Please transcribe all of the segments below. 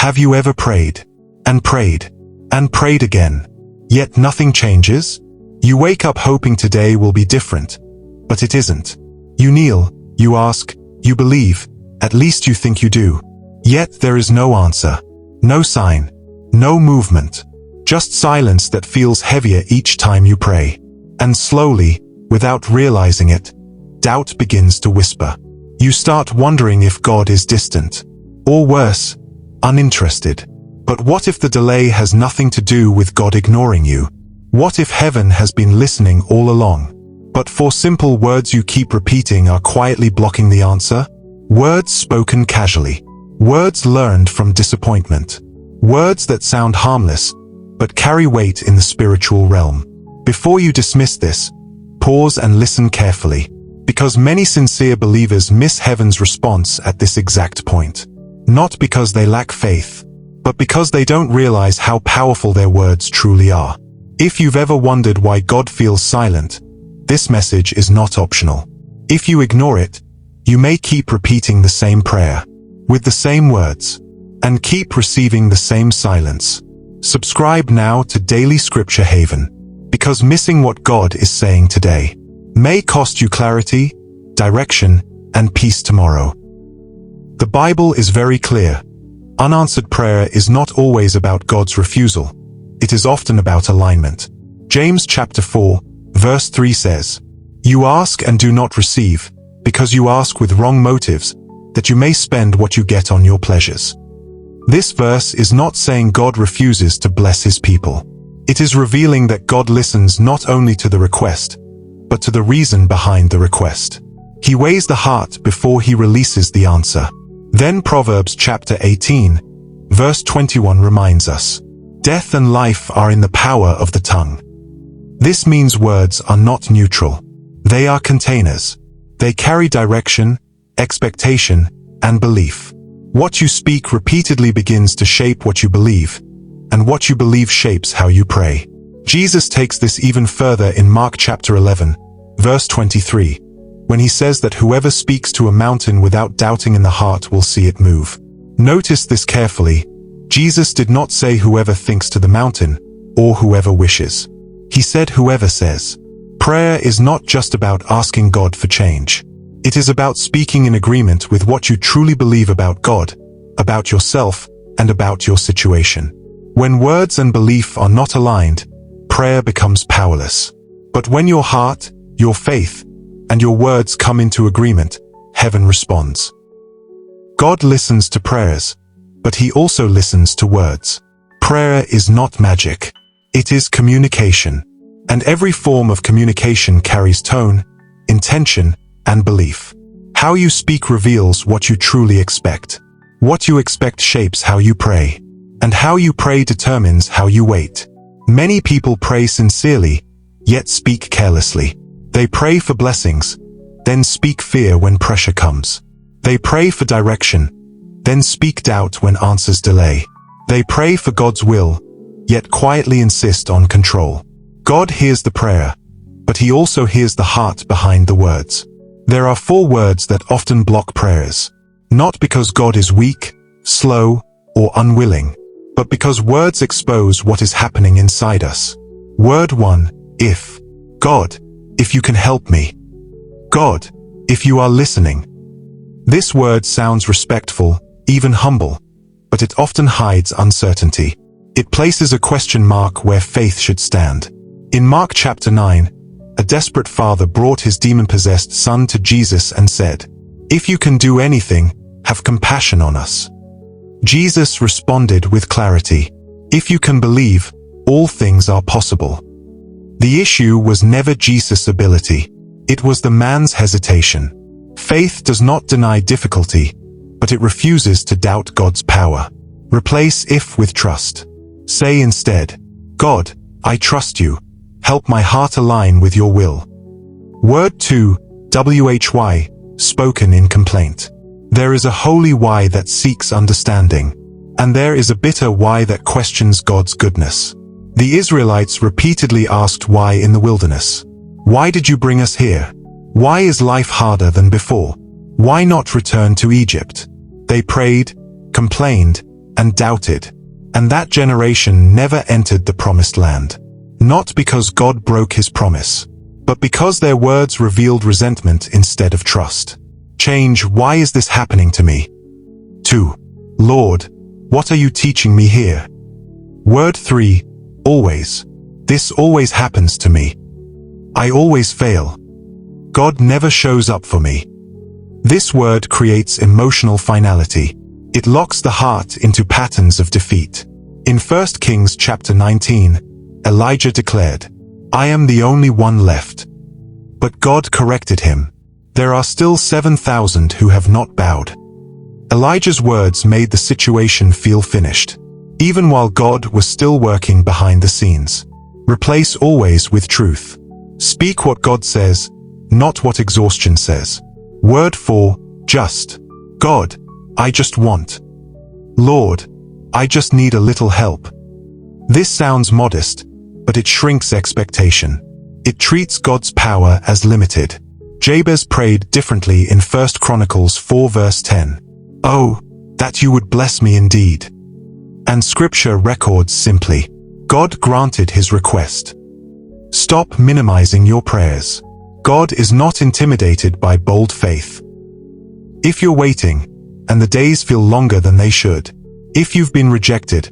Have you ever prayed, and prayed, and prayed again, yet nothing changes? You wake up hoping today will be different, but it isn't. You kneel, you ask, you believe, at least you think you do. Yet there is no answer, no sign, no movement, just silence that feels heavier each time you pray. And slowly, without realizing it, doubt begins to whisper. You start wondering if God is distant, or worse, uninterested. But what if the delay has nothing to do with God ignoring you? What if heaven has been listening all along? But for simple words you keep repeating are quietly blocking the answer? Words spoken casually. Words learned from disappointment. Words that sound harmless, but carry weight in the spiritual realm. Before you dismiss this, pause and listen carefully, because many sincere believers miss heaven's response at this exact point. Not because they lack faith, but because they don't realize how powerful their words truly are. If you've ever wondered why God feels silent, this message is not optional. If you ignore it, you may keep repeating the same prayer, with the same words, and keep receiving the same silence. Subscribe now to Daily Scripture Haven, because missing what God is saying today may cost you clarity, direction, and peace tomorrow. The Bible is very clear. Unanswered prayer is not always about God's refusal. It is often about alignment. James chapter 4, verse 3 says, "You ask and do not receive, because you ask with wrong motives, that you may spend what you get on your pleasures." This verse is not saying God refuses to bless his people. It is revealing that God listens not only to the request, but to the reason behind the request. He weighs the heart before he releases the answer. Then Proverbs chapter 18, verse 21 reminds us, "Death and life are in the power of the tongue." This means words are not neutral. They are containers. They carry direction, expectation, and belief. What you speak repeatedly begins to shape what you believe, and what you believe shapes how you pray. Jesus takes this even further in Mark chapter 11, verse 23, when he says that whoever speaks to a mountain without doubting in the heart will see it move. Notice this carefully. Jesus did not say whoever thinks to the mountain, or whoever wishes. He said whoever says. Prayer is not just about asking God for change. It is about speaking in agreement with what you truly believe about God, about yourself, and about your situation. When words and belief are not aligned, prayer becomes powerless. But when your heart, your faith, and your words come into agreement, heaven responds. God listens to prayers, but he also listens to words. Prayer is not magic. It is communication. And every form of communication carries tone, intention, and belief. How you speak reveals what you truly expect. What you expect shapes how you pray. And how you pray determines how you wait. Many people pray sincerely, yet speak carelessly. They pray for blessings, then speak fear when pressure comes. They pray for direction, then speak doubt when answers delay. They pray for God's will, yet quietly insist on control. God hears the prayer, but he also hears the heart behind the words. There are 4 words that often block prayers. Not because God is weak, slow, or unwilling, but because words expose what is happening inside us. Word 1, if. God, if you can help me. God, if you are listening. This word sounds respectful, even humble, but it often hides uncertainty. It places a question mark where faith should stand. In Mark chapter 9, a desperate father brought his demon-possessed son to Jesus and said, "If you can do anything, have compassion on us." Jesus responded with clarity, "If you can believe, all things are possible." The issue was never Jesus' ability. It was the man's hesitation. Faith does not deny difficulty, but it refuses to doubt God's power. Replace if with trust. Say instead, "God, I trust you. Help my heart align with your will." Word 2, why, spoken in complaint. There is a holy why that seeks understanding, and there is a bitter why that questions God's goodness. The Israelites repeatedly asked why in the wilderness. Why did you bring us here? Why is life harder than before? Why not return to Egypt? They prayed, complained, and doubted. And that generation never entered the promised land. Not because God broke his promise, but because their words revealed resentment instead of trust. Change, why is this happening to me? 2. Lord, what are you teaching me here? Word 3. Always. This always happens to me. I always fail. God never shows up for me. This word creates emotional finality. It locks the heart into patterns of defeat. In 1 Kings chapter 19, Elijah declared, "I am the only one left." But God corrected him. There are still 7,000 who have not bowed. Elijah's words made the situation feel finished, even while God was still working behind the scenes. Replace always with truth. Speak what God says, not what exhaustion says. Word 4. Just. God, I just want. Lord, I just need a little help. This sounds modest, but it shrinks expectation. It treats God's power as limited. Jabez prayed differently in 1 Chronicles 4 verse 10. "Oh, that you would bless me indeed." And Scripture records simply, God granted his request. Stop minimizing your prayers. God is not intimidated by bold faith. If you're waiting, and the days feel longer than they should, if you've been rejected,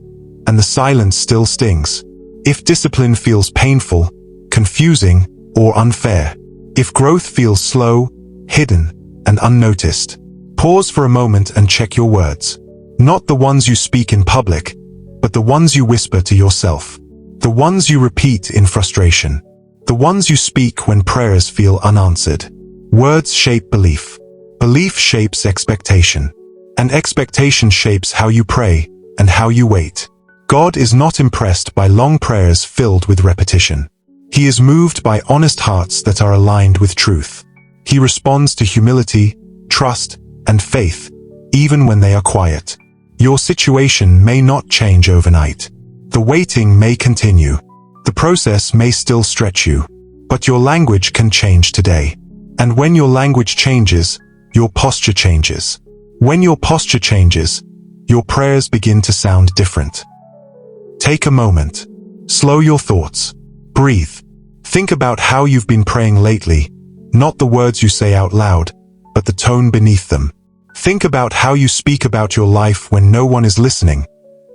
and the silence still stings, if discipline feels painful, confusing, or unfair, if growth feels slow, hidden, and unnoticed, pause for a moment and check your words. Not the ones you speak in public, but the ones you whisper to yourself. The ones you repeat in frustration. The ones you speak when prayers feel unanswered. Words shape belief. Belief shapes expectation. And expectation shapes how you pray and how you wait. God is not impressed by long prayers filled with repetition. He is moved by honest hearts that are aligned with truth. He responds to humility, trust, and faith, even when they are quiet. Your situation may not change overnight. The waiting may continue. The process may still stretch you. But your language can change today. And when your language changes, your posture changes. When your posture changes, your prayers begin to sound different. Take a moment. Slow your thoughts. Breathe. Think about how you've been praying lately, not the words you say out loud, but the tone beneath them. Think about how you speak about your life when no one is listening,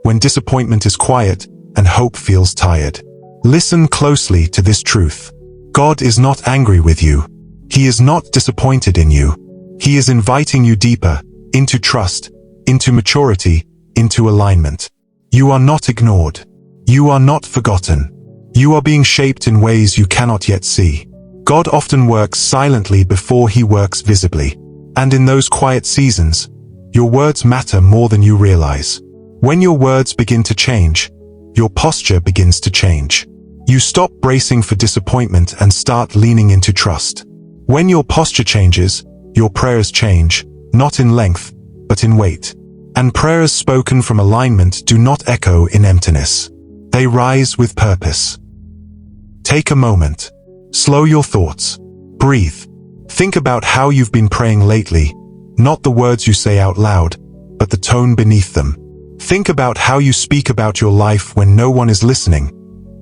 when disappointment is quiet and hope feels tired. Listen closely to this truth. God is not angry with you. He is not disappointed in you. He is inviting you deeper, into trust, into maturity, into alignment. You are not ignored. You are not forgotten. You are being shaped in ways you cannot yet see. God often works silently before he works visibly. And in those quiet seasons, your words matter more than you realize. When your words begin to change, your posture begins to change. You stop bracing for disappointment and start leaning into trust. When your posture changes, your prayers change, not in length, but in weight. And prayers spoken from alignment do not echo in emptiness. They rise with purpose. Take a moment. Slow your thoughts. Breathe. Think about how you've been praying lately, not the words you say out loud, but the tone beneath them. Think about how you speak about your life when no one is listening,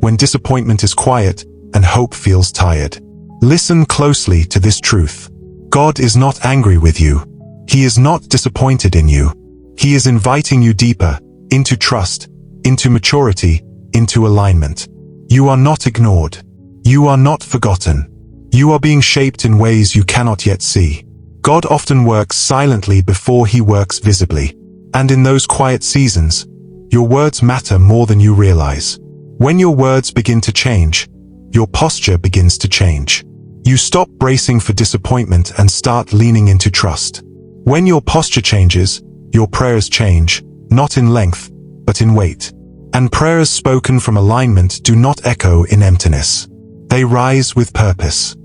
when disappointment is quiet and hope feels tired. Listen closely to this truth. God is not angry with you. He is not disappointed in you. He is inviting you deeper, into trust, into maturity, into alignment. You are not ignored. You are not forgotten. You are being shaped in ways you cannot yet see. God often works silently before he works visibly. And in those quiet seasons, your words matter more than you realize. When your words begin to change, your posture begins to change. You stop bracing for disappointment and start leaning into trust. When your posture changes, your prayers change, not in length, but in weight. And prayers spoken from alignment do not echo in emptiness. They rise with purpose.